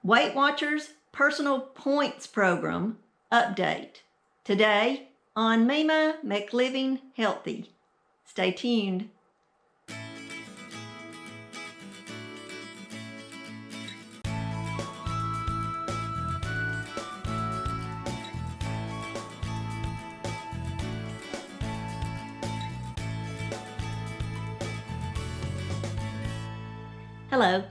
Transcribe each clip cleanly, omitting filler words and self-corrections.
Weight Watchers Personal Points Program Update. Today on Meema Make Living Healthy. Stay tuned. Hello.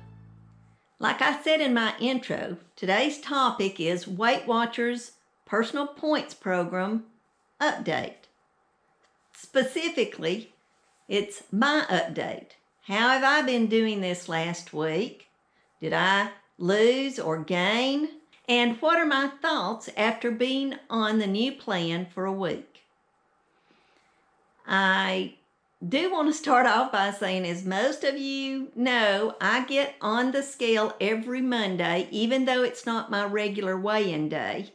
Like I said in my intro, today's topic is Weight Watchers Personal Points Program Update. Specifically, it's my update. How have I been doing this last week? Did I lose or gain? And what are my thoughts after being on the new plan for a week? I do want to start off by saying, as most of you know, I get on the scale every Monday, even though it's not my regular weigh-in day,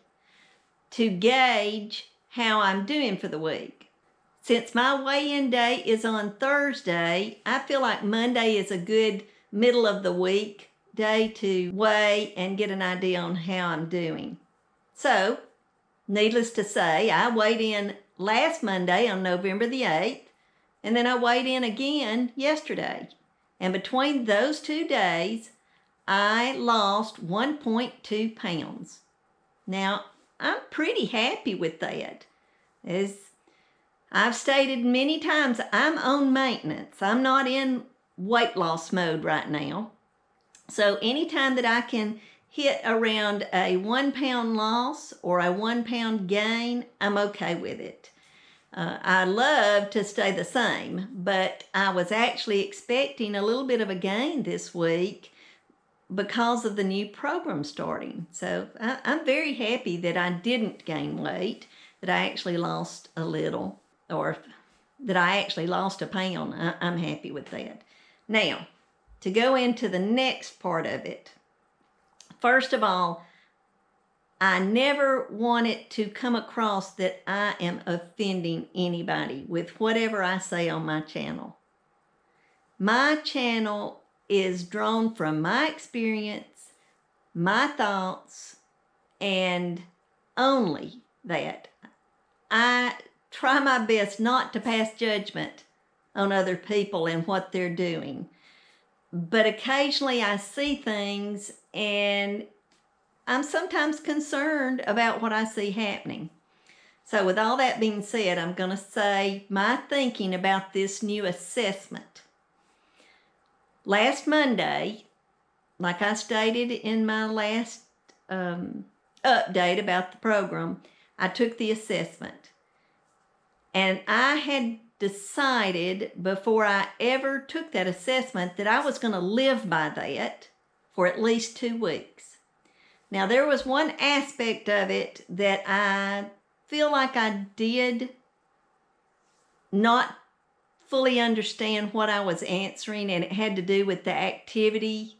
to gauge how I'm doing for the week. Since my weigh-in day is on Thursday, I feel like Monday is a good middle of the week day to weigh and get an idea on how I'm doing. So, needless to say, I weighed in last Monday on November the 8th, and then I weighed in again yesterday. And between those 2 days, I lost 1.2 pounds. Now, I'm pretty happy with that. As I've stated many times, I'm on maintenance. I'm not in weight loss mode right now. So anytime that I can hit around a 1 pound loss or a 1 pound gain, I'm okay with it. I love to stay the same, but I was actually expecting a little bit of a gain this week because of the new program starting. So I'm very happy that I didn't gain weight, that I actually lost a little, or that I actually lost a pound. I'm happy with that. Now, to go into the next part of it, first of all, I never want it to come across that I am offending anybody with whatever I say on my channel. My channel is drawn from my experience, my thoughts, and only that. I try my best not to pass judgment on other people and what they're doing. But occasionally I see things and I'm sometimes concerned about what I see happening. So with all that being said, I'm going to say my thinking about this new assessment. Last Monday, like I stated in my last update about the program, I took the assessment. And I had decided before I ever took that assessment that I was going to live by that for at least 2 weeks. Now, there was one aspect of it that I feel like I did not fully understand what I was answering, and it had to do with the activity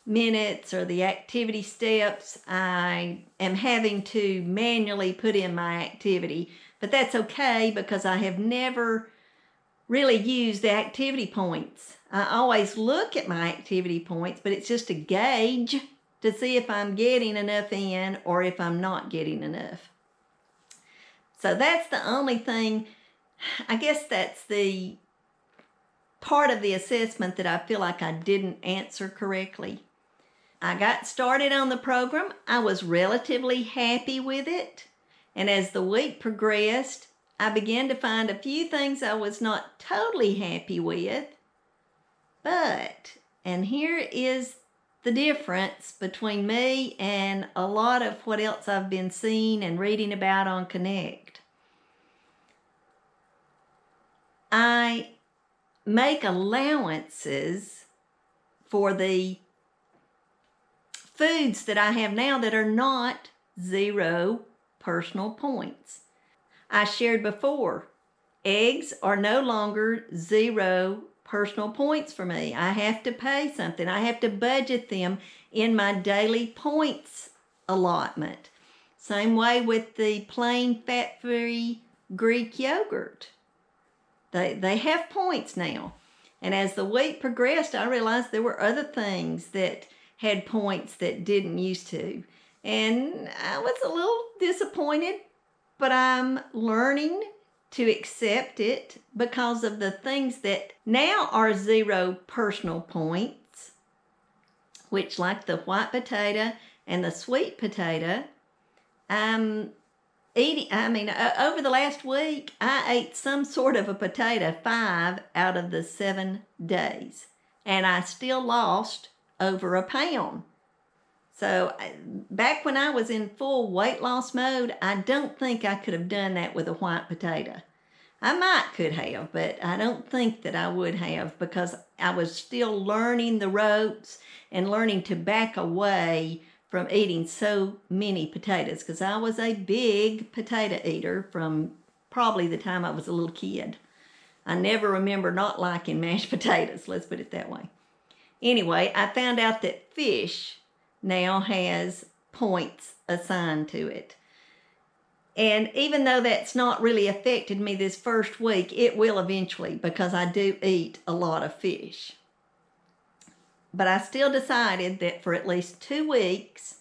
minutes or the activity steps. I am having to manually put in my activity, but that's okay because I have never really used the activity points. I always look at my activity points, but it's just a gauge to see if I'm getting enough in or if I'm not getting enough. So that's the only thing, I guess that's the part of the assessment that I feel like I didn't answer correctly. I got started on the program. I was relatively happy with it. And as the week progressed, I began to find a few things I was not totally happy with. But, and here is the difference between me and a lot of what else I've been seeing and reading about on Connect. I make allowances for the foods that I have now that are not 0 personal points. I shared before, eggs are no longer 0 personal points for me. I have to pay something. I have to budget them in my daily points allotment. Same way with the plain fat-free Greek yogurt. They have points now. And as the week progressed, I realized there were other things that had points that didn't used to. And I was a little disappointed, but I'm learning to accept it because of the things that now are 0 personal points, which, like the white potato and the sweet potato, over the last week, I ate some sort of a potato 5 out of the 7 days, and I still lost over a pound. So back when I was in full weight loss mode, I don't think I could have done that with a white potato. I could have, but I don't think that I would have, because I was still learning the ropes and learning to back away from eating so many potatoes, because I was a big potato eater from probably the time I was a little kid. I never remember not liking mashed potatoes, let's put it that way. Anyway, I found out that fish now has points assigned to it. And even though that's not really affected me this first week, it will eventually, because I do eat a lot of fish. But I still decided that for at least 2 weeks,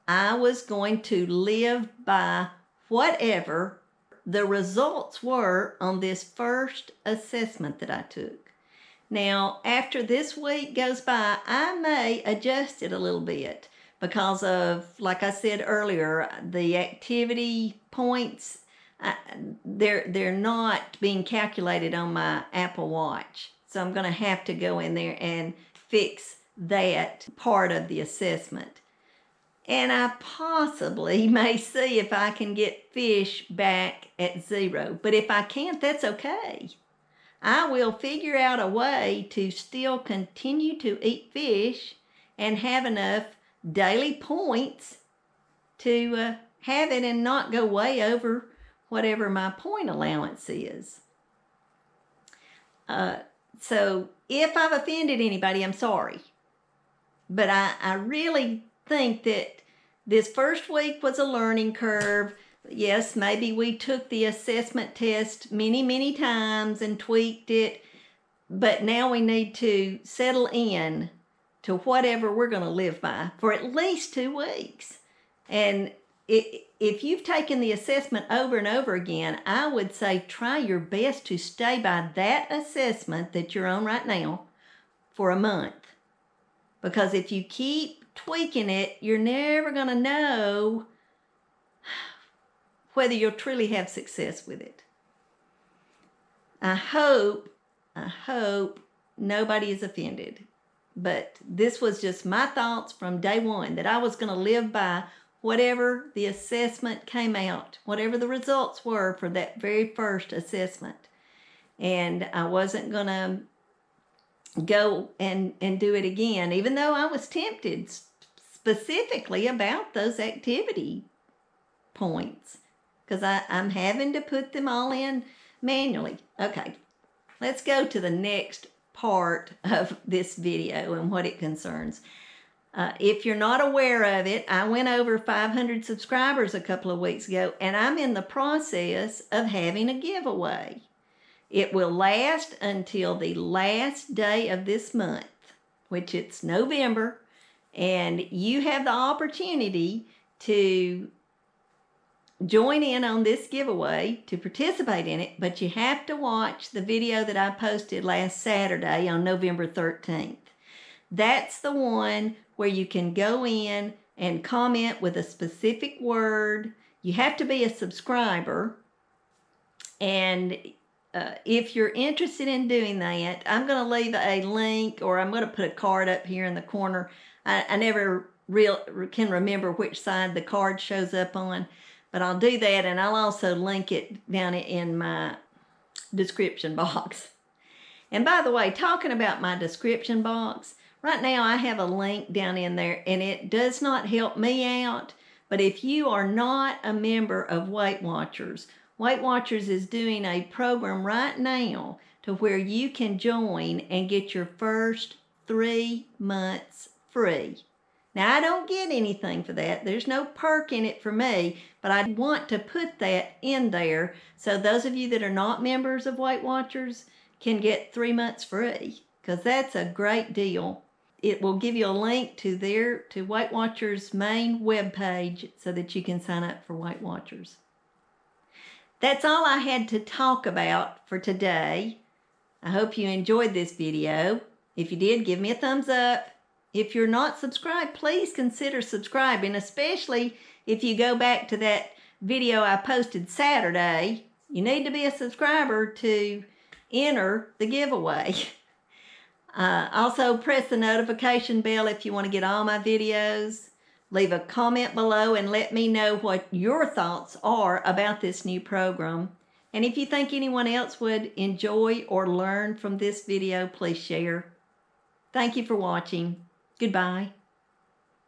I was going to live by whatever the results were on this first assessment that I took. Now, after this week goes by, I may adjust it a little bit because of, like I said earlier, the activity points, they're not being calculated on my Apple Watch. So I'm going to have to go in there and fix that part of the assessment. And I possibly may see if I can get fish back at 0. But if I can't, that's okay. I will figure out a way to still continue to eat fish and have enough daily points to have it and not go way over whatever my point allowance is. So if I've offended anybody, I'm sorry. But I really think that this first week was a learning curve. Yes, maybe we took the assessment test many, many times and tweaked it, but now we need to settle in to whatever we're going to live by for at least 2 weeks. And if you've taken the assessment over and over again, I would say try your best to stay by that assessment that you're on right now for a month. Because if you keep tweaking it, you're never going to know whether you'll truly have success with it. I hope nobody is offended. But this was just my thoughts from day one, that I was going to live by whatever the assessment came out, whatever the results were for that very first assessment. And I wasn't going to go and do it again, even though I was tempted specifically about those activity points, because I'm having to put them all in manually. Okay, let's go to the next part of this video and what it concerns. If you're not aware of it, I went over 500 subscribers a couple of weeks ago, and I'm in the process of having a giveaway. It will last until the last day of this month, which it's November, and you have the opportunity to join in on this giveaway, to participate in it, but you have to watch the video that I posted last Saturday on November 13th. That's the one where you can go in and comment with a specific word. You have to be a subscriber, and if you're interested in doing that, I'm going to leave a link, or I'm going to put a card up here in the corner. I never can remember which side the card shows up on, but I'll do that, and I'll also link it down in my description box. And by the way, talking about my description box, right now I have a link down in there, and it does not help me out, but if you are not a member of Weight Watchers is doing a program right now to where you can join and get your first 3 months free. Now, I don't get anything for that. There's no perk in it for me, but I want to put that in there so those of you that are not members of Weight Watchers can get 3 months free, because that's a great deal. it will give you a link to Weight Watchers' main webpage so that you can sign up for Weight Watchers. That's all I had to talk about for today. I hope you enjoyed this video. If you did, give me a thumbs up. If you're not subscribed, please consider subscribing, especially if you go back to that video I posted Saturday. You need to be a subscriber to enter the giveaway. Also, press the notification bell if you want to get all my videos. Leave a comment below and let me know what your thoughts are about this new program. And if you think anyone else would enjoy or learn from this video, please share. Thank you for watching. Goodbye.